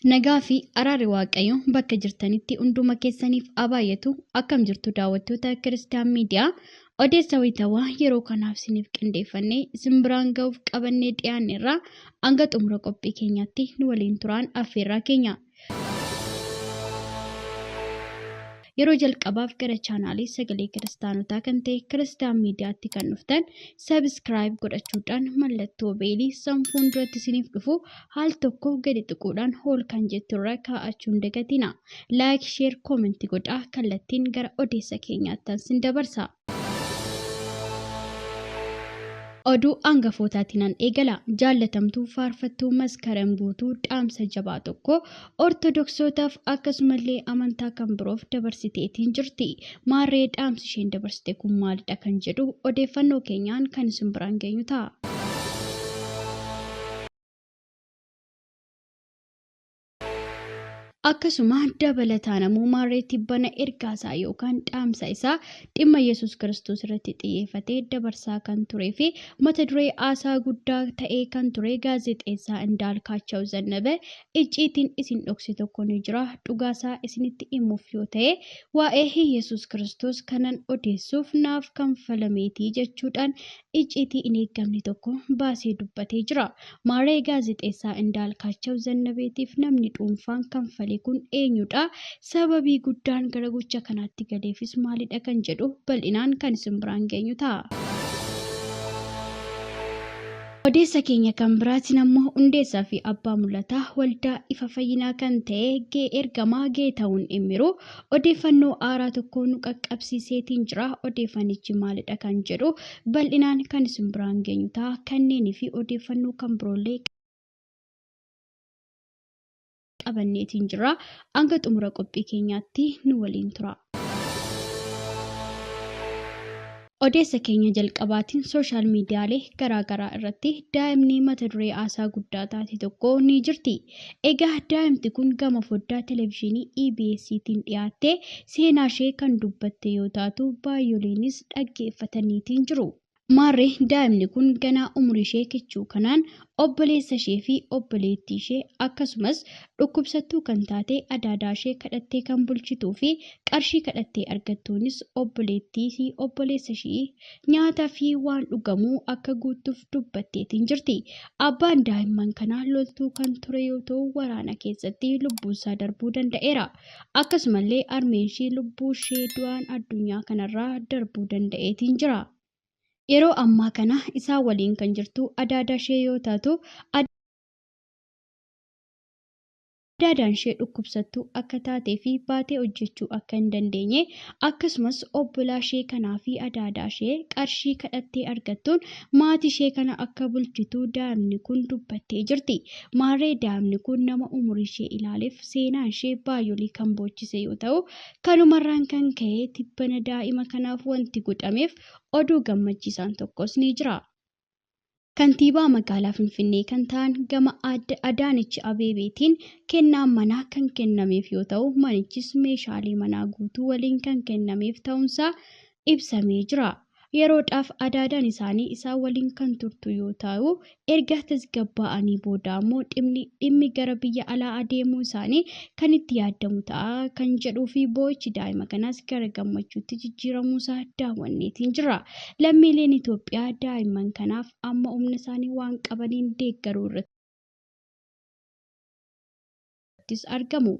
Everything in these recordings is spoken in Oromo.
Nagaa fi araarri waaqayyo bakka jirtanitti hunduma keessaniif abaayatu akkam jirtu daawwattoota Kiristiyaan Miidiyaa odeessa wayitawaa yeroo kanaaf isiniif qindeeffannee isin biraan ga'uuf qabannee dhiyaanneerra hanga xumura qophii keenyaatti nu waliin turaan affeerraa keenya. Yeroo jalqabaaf gara chaanaalii sagalee kiristaanotaa kan ta'e Kiristiyaan Miidiyaatti kan dhuftan sabiskiraayib godhachuudhaan mallattoo beelii sanfuun duratti isiniif dhufu haal tokko gadi xiquudhaan hool kan jetturra kaa'achuun dagatina. Laayik, sheer, koomentii godhaa kallattiin gara odeessa keenyaatti sin dabarsa. Oduu hangafootaatiin eegala. Jaallatamtuu faarfattuu Maskaram Guutuu dhaamsa jabaa tokko Ortodoksotaaf akkasumallee amantaa kan biroof dabarsiteetiin jirti. Maarree dhaamsi isheen dabarsite kun maalidha kan jedhu odeeffannoo keenyaan kan isin biraan geenyu ta'a. Akkasuma dabalataan ammoo maarree tibbana ergaasaa yookaan dhaamsa isaa dhimma Yesuus Kiristoos irratti xiyyeeffatee dabarsaa kan turee fi mata duree haasaa guddaa ta'ee kan ture gaazexeessaa Indaalkaachoo Zannabe icciitiin isin dhokse tokko ni jira. Dhugaasaa isinitti himuuf yoo ta'e waa'ee Yesuus Kiristoos kanan odeessuuf naaf kanfalameetii jechuudhaan icciitii hin eeggamne tokko baasee dubbatee jira. Maarree gaazexeessaa Indaalkaachoo Zannabeetiif namni dhuunfaan kanfalee kun eenyudha? Sababii guddaan gara gocha kanaatti galeefis maalidha kan jedhu bal'inaan kan isin biraan geenyu ta'a. Odeessa keenya kan biraatiin ammoo hundeessaa fi abbaa mul'ataa waldaa ifa fayyinaa kan ta'e ergamaa Geetahuun Immiruu odeeffannoo haaraa tokko nu qaqqabsiiseetiin jira. Odeeffannichi maalidha kan jedhu bal'inaan kan isin biraan geenyu ta'a. Kanneenii fi odeeffannoo kan biroollee qabanneetiin jira. Hanga xumura qophii keenyaatti nu waliin tura. Odeessa keenya jalqabaatiin sooshaal miidiyaalee garaagaraa irratti daa'imni mata duree haasaa guddaa taate tokko ni jirti. Egaa daa'imti kun gama foddaa televezyiinii EBS'tiin dhiyaattee seenaa ishee kan dubbatte yoo taatu baay'ooleenis dhaggeeffataniitiin jiru. Maarree daa'imni kun ganaa umurii ishee kichuu kanaan obboleessa ishee fi obboleettii ishee akkasumas dhukkubsattuu kan taate adaadaa ishee kadhattee kan bulchituu fi qarshii kadhattee argattuunis obboleettii fi obboleessa ishee nyaataa fi waan dhugamuu akka guutuuf dubbatteetiin jirti. Abbaan daa'imman kanaa loltuu kan ture yoo ta'u waraana keessatti lubbuusaa darbuu danda'eera. Akkasumallee harmeen ishee lubbuu ishee du'aan addunyaa kanarraa darbuu danda'eetiin jira. Yeroo ammaa kana isaa waliin kan jirtu adaadaa ishee yoo taatu adaadaan ishee dhukkubsattuu akka taatee fi baatee hojjechuu akka hin dandeenye akkasumas obbolaa ishee kanaa fi adaadaa ishee qarshii kadhattee argattuun maatii ishee kana akka bulchitu daa'imni kun dubbattee jirti. Maarree daa'imni kun nama umurii ishee ilaaleef seenaan ishee baay'oolii kan boochise yoo ta'u kanumarraan kan ka'e tibbana daa'ima kanaaf wanti godhameef oduu gammachiisaan tokkos ni jira. Kantiibaa magaalaa Finfinnee kan ta'an gama Adaanech Abeebeetiin kennaan manaa kan kennameef yoo ta'u manichis meeshaalee manaa guutuu waliin kan kennameef ta'uunsaa ibsamee jira. Yeroodhaaf adaadaan isaanii isaan waliin kan turtu yoo ta'u erga tasgabbaa'anii booda ammoo dhimmi gara biyya alaa adeemuu isaanii kan itti yaadamu ta'a kan jedhuu fi boo'ichi daa'ima kanaas gara gammachuutti jijjiiramuusaa daawwanneetiin jira. Lammiileen Itoophiyaa daa'imman kanaaf amma humna isaanii waan qabaniin deeggaruu irrattis argamu.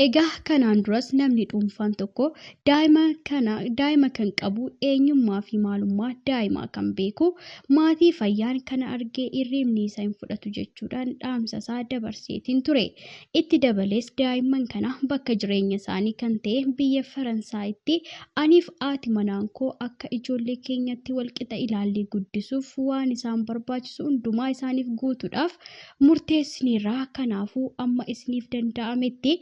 Egaa kanaan duras namni dhuunfaan tokko daa'ima kan qabu eenyummaa fi maalummaa daa'imaa kan beeku maatii fayyaan kana argee hirribni isaa hin fudhatu jechuudhaan dhaamsa isaa dabarseetiin ture. Itti dabalees daa'imman kana bakka jireenya isaanii kan ta'e biyya Faransaayitti aniif haati manaan koo akka ijoollee keenyatti walqixa ilaallee guddisuuf waan isaan barbaachisu hundumaa isaaniif guutuudhaaf murteessineerra. Kanaafuu amma isiniif danda'ametti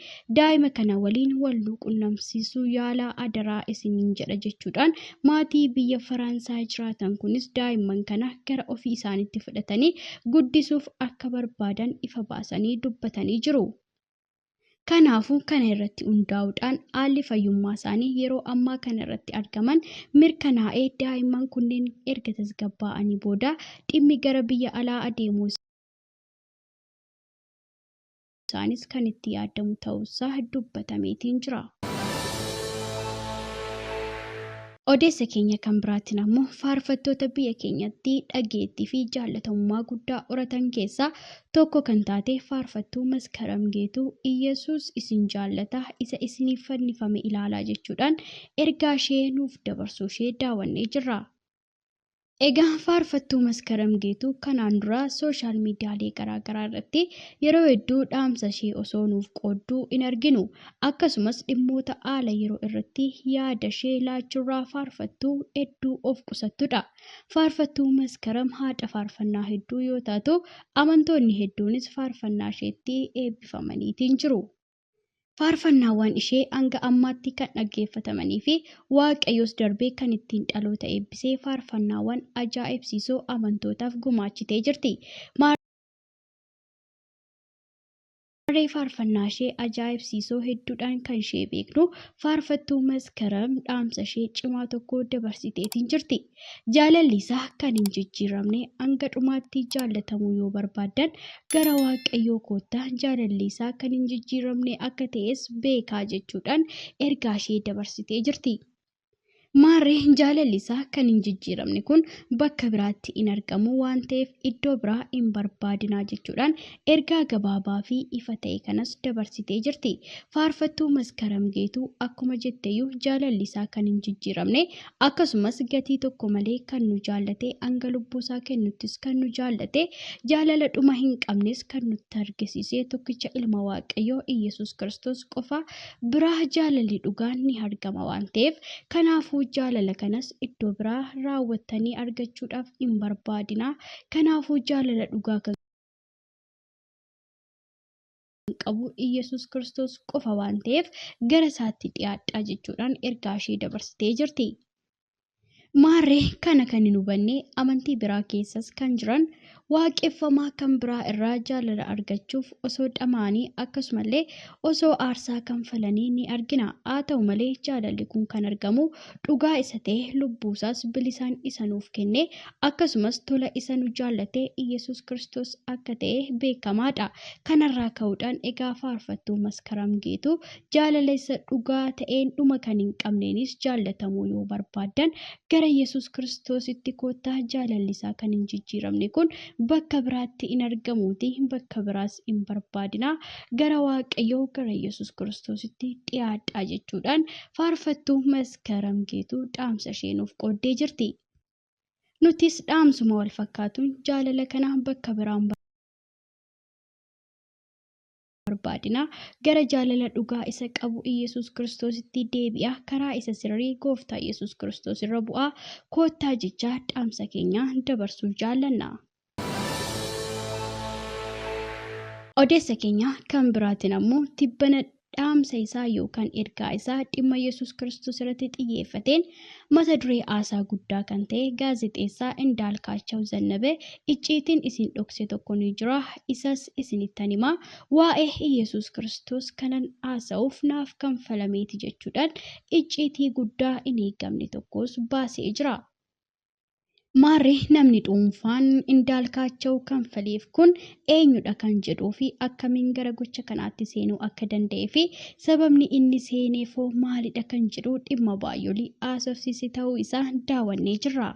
daa'ima kana waliin wal quunnamsiisuu yaalaa adaraa isiniin jedha jechuudhaan maatii biyya Faransaay jiraatan kunis daa'imman kana gara ofii isaaniitti fudhatanii guddisuuf akka barbaadan ifa baasanii dubbatanii jiru. Kanaafuu kana irratti hundaa'uudhaan haalli fayyummaa isaanii yeroo ammaa kana irratti argaman mirkanaa'ee daa'imman kunneen erga tasgabbaa'anii booda dhimmi gara biyya alaa adeemuu isaanis kan itti yaadamu ta'uusaa dubbatameetiin jira. Odeessa keenya kan biraatiin ammoo faarfattoota biyya keenyatti dhageettii fi jaalatamummaa guddaa horatan keessaa tokko kan taate faarfattuu Maskaram Geetuu Iyesuus isin jaallata isa isiniif fannifame ilaalaa jechuudhaan ergaa ishee nuuf dabarsuu ishee daawwannee jirra. Egaa faarfattuu Maskaram Geetuu kanaan dura sooshaal miidiyaalee garaagaraa irratti yeroo hedduu dhaamsa ishee osoo nuuf qoodduu in arginu. Akkasumas dhimmoota haala yeroo irratti yaada ishee laachuurraa faarfattuu hedduu of qusattudha. Faarfattuu Maskaram haadha faarfannaa hedduu yoo taatu, amantoonni hedduunis faarfannaa isheetti eebbifamaniitiin jiru. Faarfannaawwan ishee hanga ammaatti kan dhaggeeffatamanii fi waaqayyoos darbee kan ittiin dhaloota eebbisee faarfannaawwan ajaa'ibsiisoo amantootaaf gumaachitee jirti. Marree faarfannaa ishee ajaa'ibsiisoo hedduudhaan kan ishee beeknu faarfattuu Maskaram dhaamsa ishee cimaa tokko dabarsiteetiin jirti. Jaalalli isaa kan hin jijjiiramne hanga dhumaatti jaalatamuu yoo barbaaddan gara waaqayyoo koottaa, jaalalli isaa kan hin jijjiiramne akka ta'es beekaa jechuudhaan ergaa ishee dabarsitee jirti. Marree jaalalli isaa kan hin jijjiiramne kun bakka biraatti hin argamu waan ta'eef iddoo biraa hin barbaadinaa jechuudhaan ergaa gabaabaa fi ifa ta'e kanas dabarsitee jirti. Faarfattuu Maskaram Geetuu akkuma jetteeyyuu jaalalli isaa kan hin jijjiiramne akkasumas gatii tokko malee kan nu jaallate hanga lubbuu isaa kennuttis kan nu jaallate jaalala dhuma hin qabnes kan nutti argisiise tokkicha ilma waaqayyoo Iyesuus Kiristoos qofa biraa jaalalli dhugaan ni argama waan ta'eef kanaafuu jaalala kanas iddoo biraa raawwattanii argachuudhaaf hin barbaadinaa. Kanaafuu jaalala dhugaa kan qabu Iyesuus Kiristoos qofa waan ta'eef gara isaatti dhiyaadhaa jechuudhaan ergaa ishee dabarsitee jirti. Marree kana kan hin hubanne amantii biraa keessas kan jiran waaqeffamaa kan biraa irraa jaalala argachuuf osoo dhama'anii akkasumallee osoo aarsaa kanfalanii ni argina. Haa ta'u malee jaalalli kun kan argamu dhugaa isa ta'e lubbuusaas bilisaan isa nuuf kenne akkasumas tola isa nu jaallate Iyesuus Kiristoos akka ta'e beekamaadha. Kanarraa ka'uudhaan egaa faarfattuu Maskaram Geetuu jaalala isa dhugaa ta'een dhuma kan hin qabneenis jaallatamuu yoo barbaaddan gara Iyesuus Kiristoositti koottaa. Jaalalli isaa kan hin jijjiiramne kun bakka biraatti hin argamuuti, bakka biraas hin barbaadinaa. Gara waaqayyoo gara Iyesuus Kiristoositti dhiyaadhaa jechuudhaan faarfattuu Maskaram Geetuu dhaamsa ishee nuuf qooddee jirti. Nutis dhaamsuma wal fakkaatuun jaalala kana bakka biraan barbaadinaa. Gara jaalala dhugaa isa qabu Iyesuus Kiristoositti deebi'a. Karaa isa sirrii gooftaa Iyesuus Kiristoos irra bu'aa koottaa jechaa dhaamsa keenya dabarsuu jaallanna. Odeessa keenya kan biraatiin ammoo tibbana dhaamsa isaa yookaan ergaa isaa dhimma Iyesuus Kiristoos irratti xiyyeeffateen mata duree haasaa guddaa kan ta'e gaazexeessaa Indaalkaachoo Zannabee icciitiin isin dhokse tokko ni jira, isas isinittan himaa, waa'ee Iyesuus Kiristoos kanan haasa'uuf naaf kanfalameeti jechuudhaan icciitii guddaa hin eegamne tokkos baasee jira. Marree namni dhuunfaan Indaalkaachoo kanfaleef kun eenyudha kan jedhuu fi akkamiin gara gocha kanaatti seenuu akka danda'ee fi sababni inni seeneefoo maalidha kan jedhu dhimma baay'ee haasofsiise ta'uu isaa daawwannee jirra.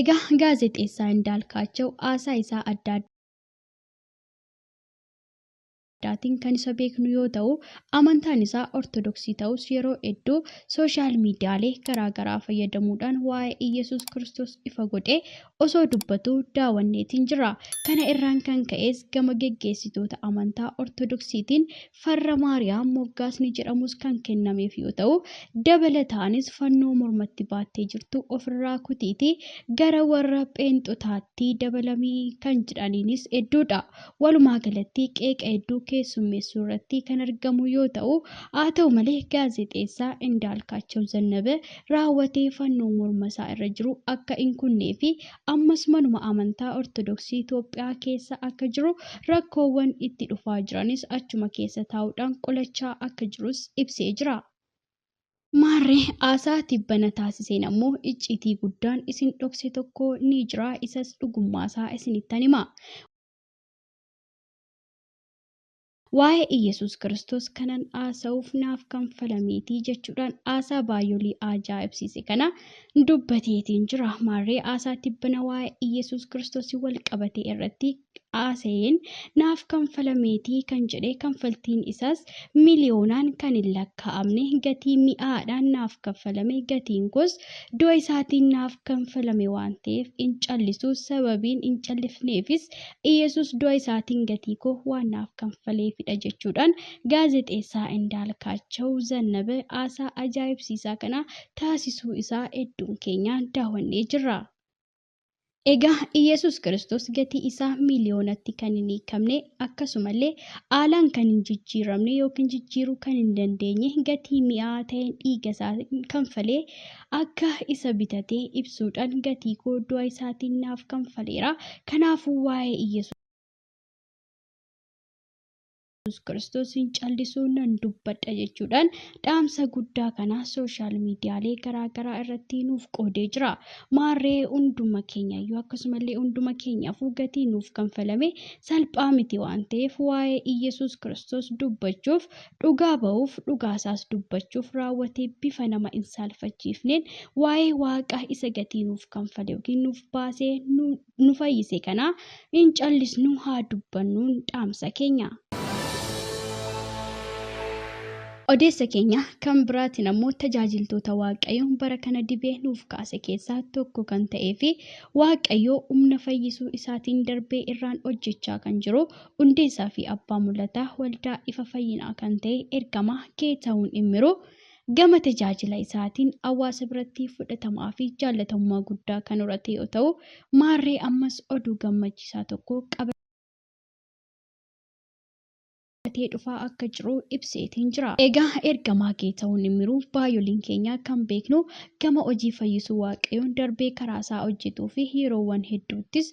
Egaa gaazexeessaa Indaalkaachoo haasaa isaa adda kan isa beeknu yoo ta'u amantaan isaa ortodoksii ta'us yeroo hedduu sooshaal miidiyaalee garaagaraa fayyadamuudhaan waa'ee Iyesuus Kiristoos ifa godhee osoo dubbatu daawwanneetiin jira. Kana irraan kan ka'es gama geggeessitoota amantaa ortodoksiitiin farra Maariyaam moggaasni jedhamus kan kennameef yoo ta'u dabalataanis fannoo mormatti baattee jirtu ofirraa kutiitii gara warra pheenxotaatti dabalamii kan jedhaniinis hedduudha. Walumaa galatti qeeqa hedduu keessummeessuu irratti kan argamu yoo ta'u haa ta'u malee gaazexeessaa Indaalkaachoo Zannabee raawwatee fannoo morma isaa irra jiru akka hin kunnee fi ammas manuma amantaa ortodoksii Itoophiyaa keessa akka jiru rakkoowwan itti dhufaa jiranis achuma keessa taa'uudhaan qolachaa akka jirus ibsee jira. Marree haasaa tibbana taasiseen ammoo icciitii guddaan isin dhokse tokko ni jira, isas dhugummaasaa isinittan himaa. waa'ee Iyyasuus Kiristoos kanan haasa'uuf naaf kanfalameetii jechuudhaan haasaa baay'ee ajaa'ibsiise kana dubbateetiin jira. Maarree haasaa tibbana waa'ee Iyyasuus Kiristoos wal qabatee irratti haasa'een naaf kanfalameetii kan jedhe kanfaltiin isaas miliyoonaan kan hin lakkaa'amne gatii mi'aadhaan naaf kanfalame gatiin koos du'a isaatiin naaf kanfalame waan ta'eef hin callisu sababiin hin callifneefis Iyyasuus du'a isaatiin gatii koo waan naaf kanfaleefidha jechuudhaan gaazexeessaa Indaalkaachoo Zannabee haasaa ajaa'ibsiisaa kana taasisuu isaa hedduun keenya daawwannee jirra. Egaa Iyyasuus Kiristoos gatii isaa miliyoonatti kan hin hiikamne akkasumallee haalaan kan hin jijjiiramne yookiin jijjiiruu kan hin dandeenye gatii mi'aa ta'een dhiiga isaa kanfalee akka isa bitatee ibsuudhaan gatii koo du'a isaatiin naaf kanfaleera. Kanaafuu waa'ee Iyyasuus Kiristoos hin callisuu nan dubbadha jechuudhaan dhaamsa guddaa kana sooshaal miidiyaalee garaagaraa irratti nuuf qoodee jira. Maarree hunduma keenyayyuu akkasumallee hunduma keenyaafuu gatii nuuf kanfalame salphaa miti waan ta'eef waa'ee Iyyasuus Kiristoos dubbachuuf dhugaa ba'uuf dhugaasaas dubbachuuf raawwatee bifa nama hin saalfachiifneen waa'ee waaqa isa gatii nuuf kanfale yookiin nuuf baasee nu fayyise kana hin callisnu haa dubbannuun dhaamsa keenya. Odeessa keenya kan biraatiin ammoo tajaajiltoota Waaqayyoo bara kana dibee nuuf kaase keessaa tokko kan ta'ee fi Waaqayyoo humna fayyisuu isaatiin darbee irraan hojjechaa kan jiru hundeessaa fi abbaa mul'ataa waldaa ifa fayyinaa kan ta'e ergamaa Geetahuun Immiruu gama tajaajila isaatiin hawaasa biratti fudhatamaa fi jaalatamummaa guddaa kan horate yoo ta'u, maarree ammas oduu gammachiisaa tokko qabatee dhufaa akka jiru ibseetiin jira. Egaa ergamaa Geetahuun Immiruu baay'ooliin keenya kan beeknu gama hojii fayyisuu Waaqayyoon darbee karaa isaa hojjetuu fi yeroowwan hedduuttis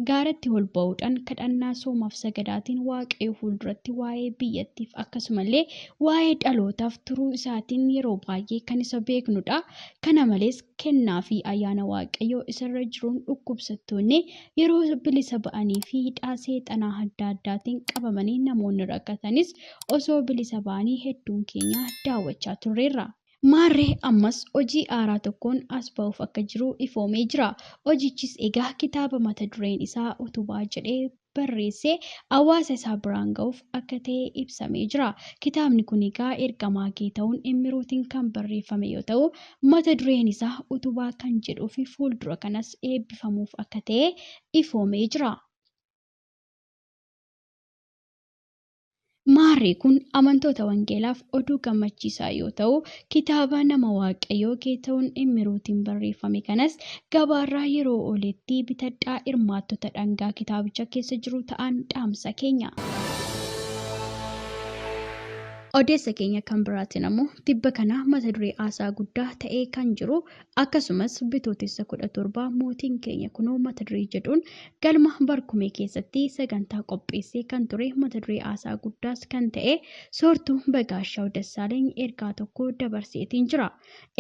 gaaratti ol ba'uudhaan kadhannaa soomaaf sagadaatiin Waaqayyoo fuulduratti waa'ee biyyattiif akkasumallee waa'ee dhalootaaf turuu isaatiin yeroo baay'ee kan isa beeknudha. Kana malees kennaa fi ayyaana Waaqayyoo isarra jiruun dhukkubsattoonni yeroo bilisa ba'anii fi hidhaa seexanaa adda addaatiin qabamanii namoonni rakkatanis osoo bilisa ba'anii hedduun keenya daawwachaa turreerra. Maarree ammas hojii haaraa tokkoon as ba'uuf akka jiru ifoomee jira. Hojichis egaa kitaaba mata dureen isaa utubaa jedhee barreessee hawaasa isaa biraan ga'uuf akka ta'e ibsamee jira. Kitaabni kun egaa ergamaa Geetahuun Immiruutiin kan barreeffame yoo ta'u, mata dureen isaa utubaa kan jedhuu fi fuuldura kanas eebbifamuuf akka ta'e ifoomee jira. Maarree kun amantoota wangeelaaf oduu gammachiisaa yoo ta'u, kitaaba nama Waaqayyoo Geetahuun Immiruutiin barreeffame kanas gabaarraa yeroo ooletti bitadhaa hirmaattota dhangaa kitaabicha keessa jiru ta'an dhaamsa keenya. Odeessa keenya kan biraatiin ammoo tibba kana mata duree haasaa guddaa ta'ee kan jiru akkasumas bitootessa 17 mootiin keenya kunoo mata duree jedhuun galma barkumee keessatti sagantaa qopheessee kan ture mata duree haasaa guddaas kan ta'e soortuu Bagaashaaw Dassaaleny ergaa tokko dabarseetiin jira.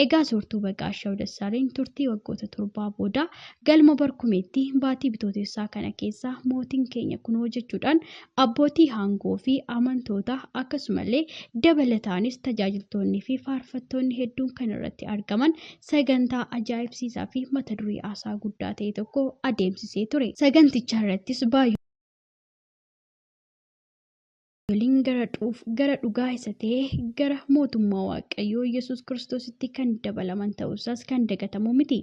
Egaa soortuu Bagaashaaw Dassaaleny turtii waggoota 7 booda galma barkumeetti baatii bitootessaa kana keessa mootiin keenya kunoo jechuudhaan abbootii aangoo fi amantoota akkasumallee dabalataanis tajaajiltoonni fi faarfattoonni hedduun kan irratti argaman sagantaa ajaa'ibsiisaa fi mata duree haasaa guddaa ta'e tokko adeemsisee ture. Saganticha irrattis gara dhugaa isa ta'e gara mootummaa Waaqayyoo Yesuus Kiristoositti kan dabalaman ta'uusaas kan dagatamu miti.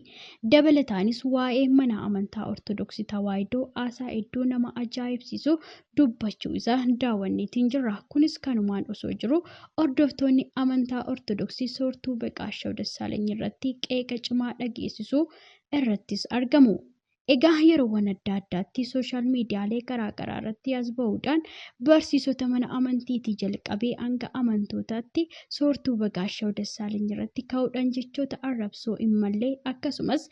Dabalataanis waa'ee mana amantaa Ortodoksii Tawaahidoo haasaa hedduu nama ajaa'ibsiisu dubbachuu isaa daawwanneetiin jirra. Kunis kanumaan osoo jiru hordoftoonni amantaa Ortodoksii soortuu Bagaashaaw Dassaaleny irratti qeeqa cimaa dhageessisuu irrattis argamu. Egaa yeroowwan adda addaatti sooshaal miidiyaalee garaagaraa irratti as ba'uudhaan barsiisota mana amantiitii jalqabee hanga amantootaatti soortuu Bagaashaaw Dassaaleny irratti ka'uudhaan jechoota arrabsoo hin mallee akkasumas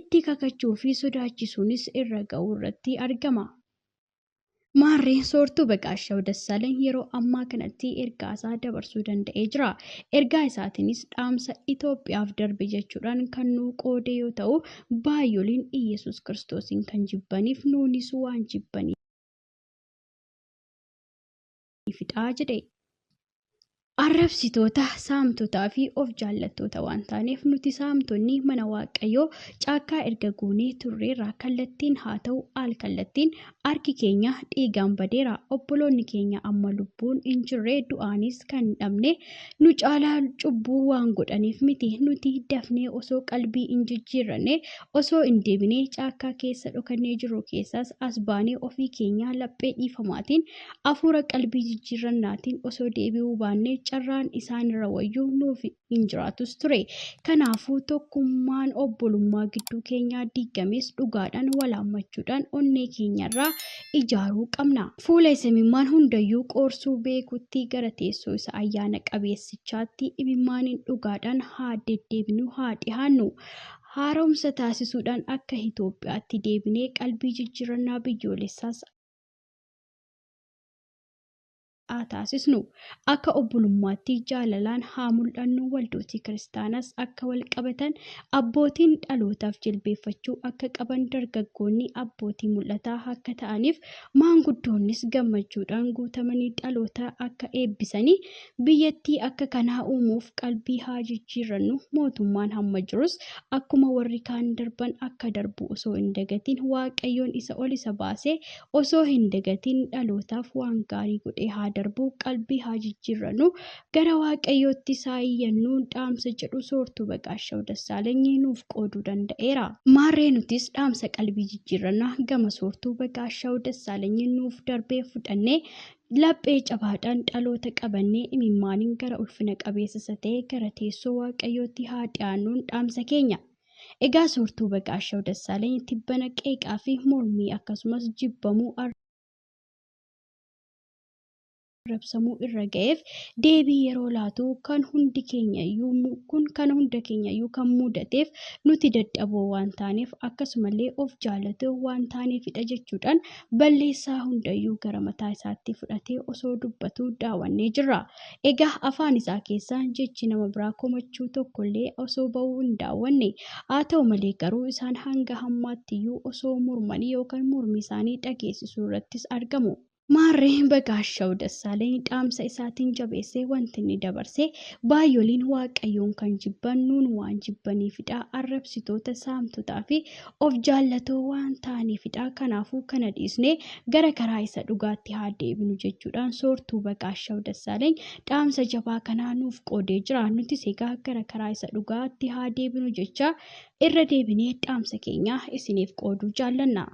itti kakachuu fi sodaachisuunis irra ga'uu irratti argama. Maarree soortuu Bagaashaaw Dassaaleny yeroo ammaa kanatti ergaa isaa dabarsuu danda'ee jira. Ergaa isaatiinis dhaamsa Itoophiyaaf darbe jechuudhaan kan nu qoode yoo ta'u, baay'ooliin Iyyasuus Kiristoosiin kan jibbaniif nuunis waan jibbaniif fixaa jedhe. Arrabsitoota, saamtotaa fi of jaallattoota waan taaneef nuti saamtonni mana waaqayyoo caakkaa erga goonee turreerraa kallattiin haa ta'u al kallattiin harki keenya dhiigaan badeera. Obboloonni keenya amma lubbuun hin jirre du'aanis kan dhabne nu caalaa cubbuu waan godhaniif miti. Nuti dafnee osoo qalbii hin jijjiirranne osoo hin deebinee caakkaa keessa dhokannee jiru keessaas as baanee ofii keenya laphee dhiifamaatiin hafuura qalbii jijjiirrannaatiin osoo deebi'uu baannee carraan isaan irra wayyuu nuuf hin jiraatus ture. Kanaafuu tokkummaan obbolummaa gidduu keenyaa diigames dhugaadhaan walaammachuudhaan onnee keenyarraa ijaaruu qabna. Fuula imimmaan hundayyuu qoorsuu beekutti gara teessoo isa ayyaana qabeessichaatti imimmaaniin dhugaadhaan haa deddeebinu haa dhihaannu. Haaromsa taasisuudhaan akka Itoophiyaatti deebinee qalbii jijjiirannaa biyyoolessaas taasisnu akka obbolummaatti jaalalaan haa mul'annu. Waldootii kiristaanas akka wal qabatan abbootiin dhalootaaf jilbeeffachuu akka qaban dargaggoonni abbootii mul'ataa akka ta'aniif maanguddoonnis gammachuudhaan guutamanii dhaloota akka eebbisanii biyyattii akka kanaa uumuuf qalbii haa jijjiirrannu. Mootummaan hamma jirus akkuma warri kaan darban akka darbu osoo hin dagatiin waaqayyoon isa ol isa baasee osoo hin dagatiin dhalootaaf waan gaarii godhee haa darbu. Qalbii haa jijjiirrannu gara waaqayyootti isaa iyyannu dhaamsa jedhu soortuu Bagaashaaw Dassaalany nuuf qooduu danda'eera. Maarree nutis dhaamsa qalbii jijjiirrannaa gama soortuu Bagaashaaw Dassaalany nuuf darbee fudhannee laphee cabaadhaan dhaloota qabannee imimmaaniin gara ulfina qabeessa ta'e gara teessoo waaqayyootti haa dhiyaannuun dhaamsa keenya. Egaa soortuu Bagaashaaw Dassaalany tibbana qeeqaa fi mormii akkasumas jibbamuu rabsamuu irra ga'eef deebii yeroo laatu kan hunda keenyayyuu kan mudateef nuti dadhaboo waan taaneef akkasumallee of jaallatoo waan taaneefidha jechuudhaan balleessaa hundayyuu gara mataa isaatti fudhatee osoo dubbatu daawwannee jirra. Egaa afaan isaa keessaa jechi nama biraa komachuu tokkollee osoo ba'uu hin daawwanne. Haa ta'u malee garuu isaan hanga hammaattiyyuu osoo mormanii yookaan mormii isaanii dhageessisuu irrattis argamu. Maarree Bagaashaaw Dassaalany dhaamsa isaatiin jabeessee wanti inni dabarse baay'ooliin waaqayyoon kan jibban nuun waan jibbaniifidha. Arrabsitoota, saamtotaa fi of jaallatoo waan ta'aniifidha. Kanaafuu kana dhiisnee gara karaa isa dhugaatti haa deebinu jechuudhaan soortuu Bagaashaaw Dassaalany dhaamsa jabaa kanaa nuuf qoodee jira. Nutis egaa gara karaa isa dhugaatti haa deebinu jecha irra deebinee dhaamsa keenya isiniif qooduu jaallanna.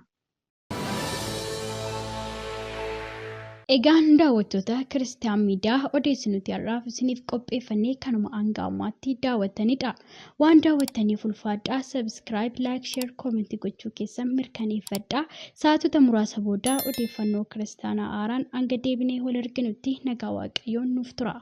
Egaan daawwattoota Kiristiyaan Miidiyaa odeessi nuti har'aaf isiniif qopheeffannee kanuma hanga ammaatti daawwattanidha. Waan daawwattaniif ulfaadhaa. Subscribe, like, share, comment gochuu keessan mirkaneeffadhaa. Saatota muraasa booda odeeffannoo kiristaanaa haaraan hanga deebinee wal arginutti nagaa waaqayyoon nuuf tura.